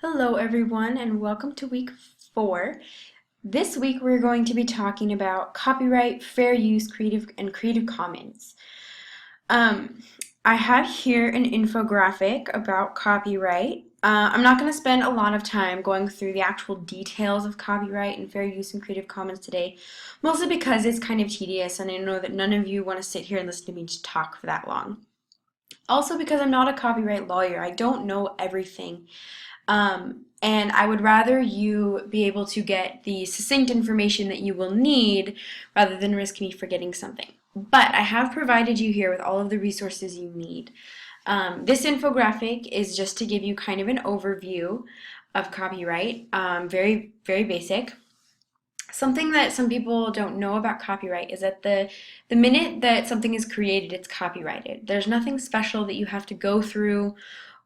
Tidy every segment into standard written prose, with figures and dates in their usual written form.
Hello everyone and welcome to week 4. This week we're going to be talking about copyright, fair use, Creative Commons. I have here an infographic about copyright. I'm not going to spend a lot of time going through the actual details of copyright and fair use and Creative Commons today, mostly because it's kind of tedious and I know that none of you want to sit here and listen to me just talk for that long. Also because I'm not a copyright lawyer, I don't know everything. And I would rather you be able to get the succinct information that you will need rather than risk me forgetting something. But I have provided you here with all of the resources you need. This infographic is just to give you kind of an overview of copyright, very, very basic. Something that some people don't know about copyright is that the minute that something is created, it's copyrighted. There's nothing special that you have to go through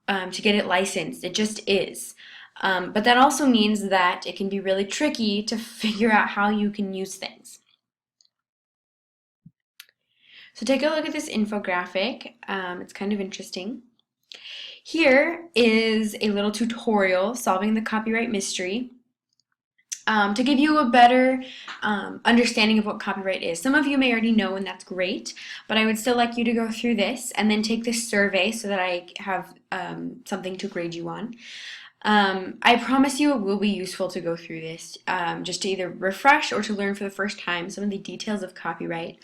to get it licensed. It just is. But that also means that it can be really tricky to figure out how you can use things. So take a look at this infographic. It's kind of interesting. Here is a little tutorial solving the copyright mystery. To give you a better understanding of what copyright is. Some of you may already know, and that's great, but I would still like you to go through this and then take this survey so that I have something to grade you on. I promise you it will be useful to go through this, just to either refresh or to learn for the first time some of the details of copyright.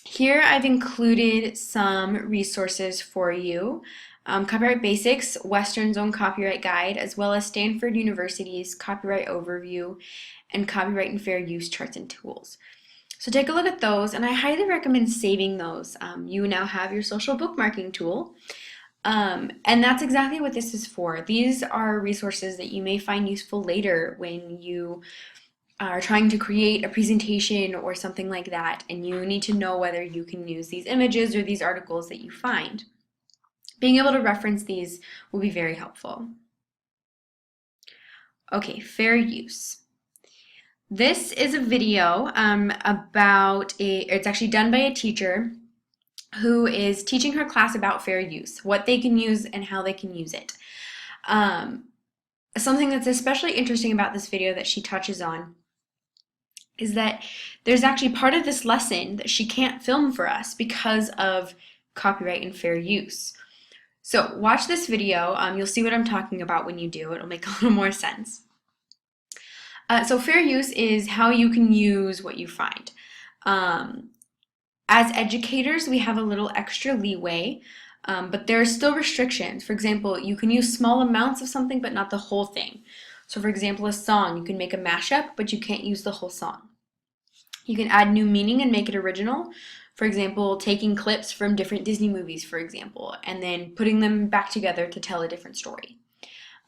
Here I've included some resources for you. Copyright Basics, Western Zone Copyright Guide, as well as Stanford University's Copyright Overview and Copyright and Fair Use Charts and Tools. So take a look at those, and I highly recommend saving those. You now have your social bookmarking tool, and that's exactly what this is for. These are resources that you may find useful later when you are trying to create a presentation or something like that, and you need to know whether you can use these images or these articles that you find. Being able to reference these will be very helpful. Okay, fair use. This is a video it's actually done by a teacher who is teaching her class about fair use, what they can use and how they can use it. Something that's especially interesting about this video that she touches on is that there's actually part of this lesson that she can't film for us because of copyright and fair use. So watch this video, you'll see what I'm talking about when you do, it'll make a little more sense. So fair use is how you can use what you find. As educators, we have a little extra leeway, but there are still restrictions. For example, you can use small amounts of something, but not the whole thing. So for example, a song, you can make a mashup, but you can't use the whole song. You can add new meaning and make it original. For example, taking clips from different Disney movies, for example, and then putting them back together to tell a different story.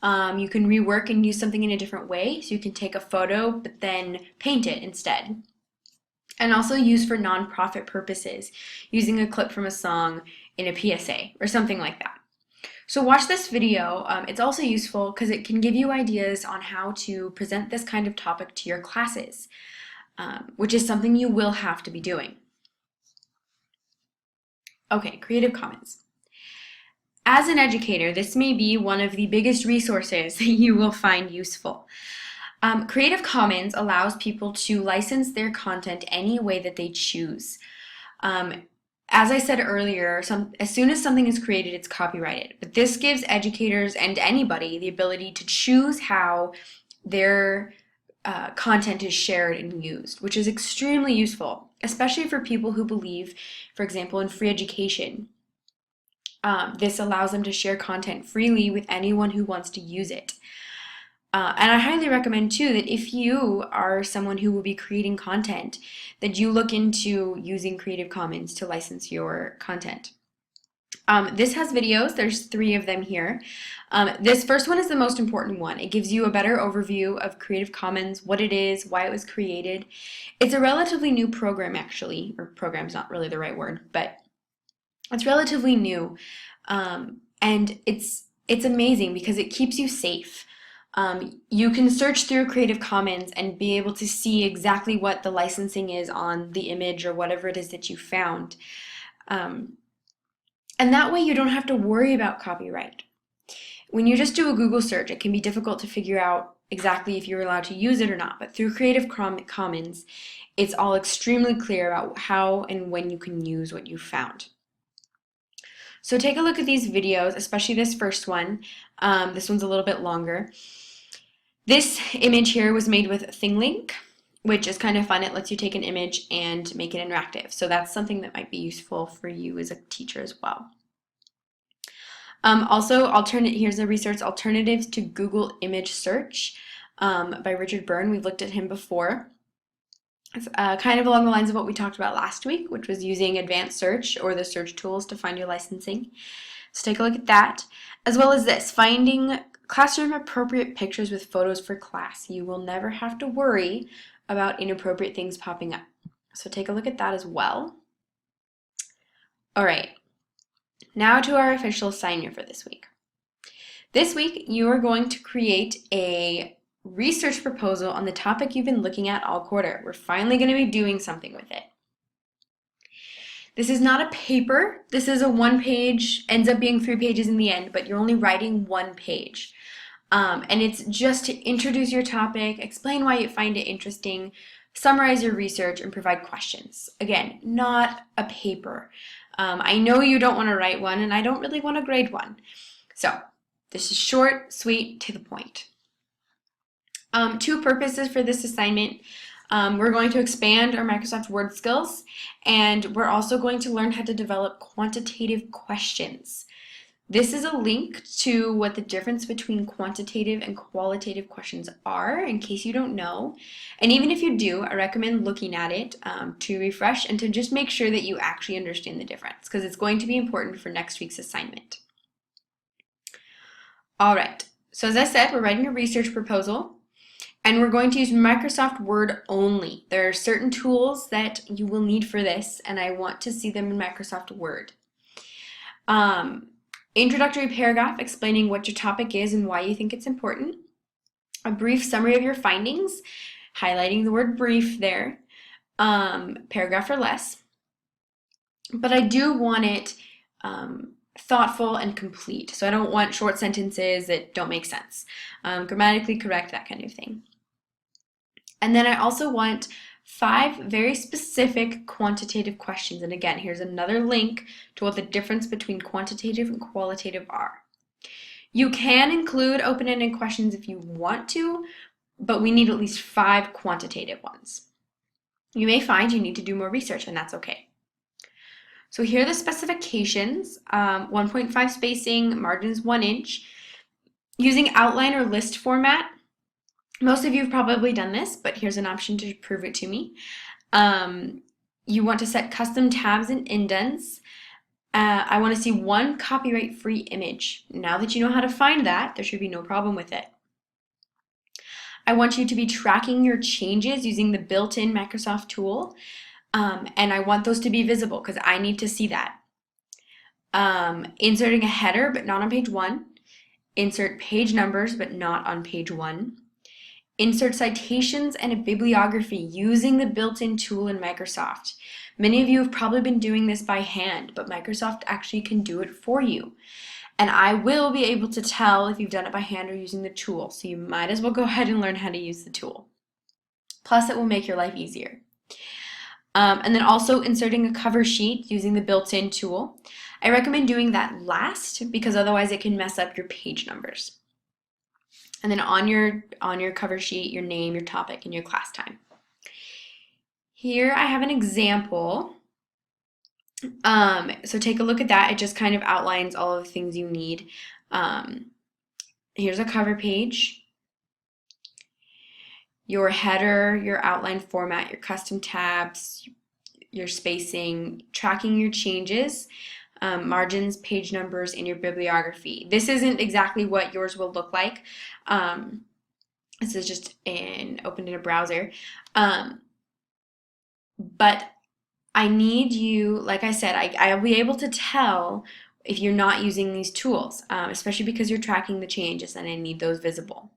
You can rework and use something in a different way, so you can take a photo but then paint it instead. And also use for non-profit purposes, using a clip from a song in a PSA or something like that. So watch this video. It's also useful because it can give you ideas on how to present this kind of topic to your classes, which is something you will have to be doing. Okay, Creative Commons. As an educator, this may be one of the biggest resources that you will find useful. Creative Commons allows people to license their content any way that they choose. As I said earlier, as soon as something is created, it's copyrighted. But this gives educators and anybody the ability to choose how their content is shared and used, which is extremely useful, especially for people who believe, for example, in free education. This allows them to share content freely with anyone who wants to use it. And I highly recommend too that if you are someone who will be creating content, that you look into using Creative Commons to license your content. This has videos, there's 3 of them here. This first one is the most important one. It gives you a better overview of Creative Commons, what it is, why it was created. It's a relatively new program actually, or program's not really the right word, but it's relatively new. And it's amazing because it keeps you safe. You can search through Creative Commons and be able to see exactly what the licensing is on the image or whatever it is that you found. And that way you don't have to worry about copyright. when you just do a Google search, it can be difficult to figure out exactly if you're allowed to use it or not. But through Creative Commons, it's all extremely clear about how and when you can use what you found. So take a look at these videos, especially this first one. This one's a little bit longer. This image here was made with ThingLink, which is kind of fun. It lets you take an image and make it interactive. So that's something that might be useful for you as a teacher as well. Also, here's a research, Alternatives to Google Image Search by Richard Byrne. We've looked at him before. It's kind of along the lines of what we talked about last week, which was using advanced search or the search tools to find your licensing. So take a look at that, as well as this, finding classroom appropriate pictures with photos for class. You will never have to worry about inappropriate things popping up. So take a look at that as well. All right, now to our official assignment for this week. This week, you are going to create a research proposal on the topic you've been looking at all quarter. We're finally going to be doing something with it. This is not a paper. This is a 1-page, ends up being 3 pages in the end, but you're only writing 1 page. And it's just to introduce your topic, explain why you find it interesting, summarize your research, and provide questions. Again, not a paper. I know you don't want to write one, and I don't really want to grade one. So this is short, sweet, to the point. 2 purposes for this assignment. We're going to expand our Microsoft Word skills, and we're also going to learn how to develop quantitative questions. This is a link to what the difference between quantitative and qualitative questions are, in case you don't know. And even if you do, I recommend looking at it to refresh and to just make sure that you actually understand the difference, because it's going to be important for next week's assignment. All right, so as I said, we're writing a research proposal. And we're going to use Microsoft Word only. There are certain tools that you will need for this, and I want to see them in Microsoft Word. Introductory paragraph explaining what your topic is and why you think it's important. A brief summary of your findings, highlighting the word brief there. Paragraph or less. But I do want it thoughtful and complete. So I don't want short sentences that don't make sense. Grammatically correct, that kind of thing. And then I also want 5 very specific quantitative questions. And again, here's another link to what the difference between quantitative and qualitative are. You can include open-ended questions if you want to, but we need at least 5 quantitative ones. You may find you need to do more research, and that's okay. So here are the specifications, 1.5 spacing, margins 1 inch. Using outline or list format, most of you have probably done this, but here's an option to prove it to me. You want to set custom tabs and indents. I want to see 1 copyright-free image. Now that you know how to find that, there should be no problem with it. I want you to be tracking your changes using the built-in Microsoft tool, and I want those to be visible because I need to see that. Inserting a header, but not on page 1. Insert page numbers, but not on page 1. Insert citations and a bibliography using the built-in tool in Microsoft. Many of you have probably been doing this by hand, but Microsoft actually can do it for you. And I will be able to tell if you've done it by hand or using the tool, so you might as well go ahead and learn how to use the tool. Plus, it will make your life easier. And then also inserting a cover sheet using the built-in tool. I recommend doing that last because otherwise it can mess up your page numbers. And then on your cover sheet, your name, your topic, and your class time. Here I have an example. So take a look at that. It just kind of outlines all of the things you need. Here's a cover page. Your header, your outline format, your custom tabs, your spacing, tracking your changes, margins, page numbers, and your bibliography. This isn't exactly what yours will look like. This is just opened in a browser. But I need you, like I said, I'll be able to tell if you're not using these tools, especially because you're tracking the changes and I need those visible.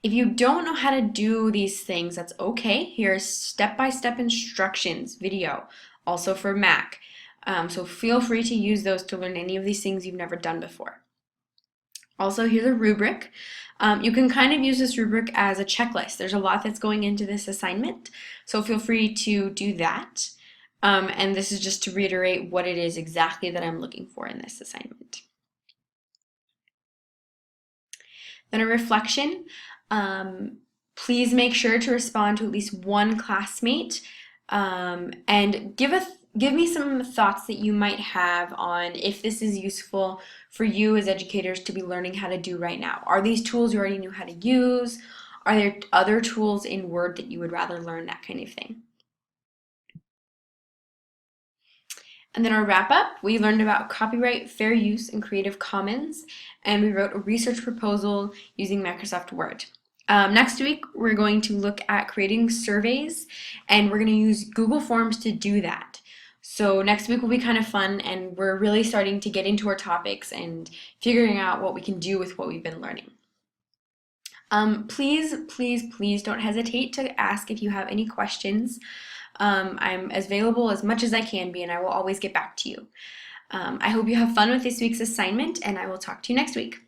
If you don't know how to do these things, that's okay. Here's step-by-step instructions video, also for Mac. So feel free to use those to learn any of these things you've never done before. Also, here's a rubric. You can kind of use this rubric as a checklist. There's a lot that's going into this assignment, so feel free to do that. And this is just to reiterate what it is exactly that I'm looking for in this assignment. Then a reflection. Please make sure to respond to at least one classmate, and give me some thoughts that you might have on if this is useful for you as educators to be learning how to do right now. Are these tools you already knew how to use? Are there other tools in Word that you would rather learn, that kind of thing? And then our wrap up, we learned about copyright, fair use, and Creative Commons, and we wrote a research proposal using Microsoft Word. Next week, we're going to look at creating surveys, and we're going to use Google Forms to do that. So next week will be kind of fun, and we're really starting to get into our topics and figuring out what we can do with what we've been learning. Please don't hesitate to ask if you have any questions. I'm as available as much as I can be, and I will always get back to you. I hope you have fun with this week's assignment, and I will talk to you next week.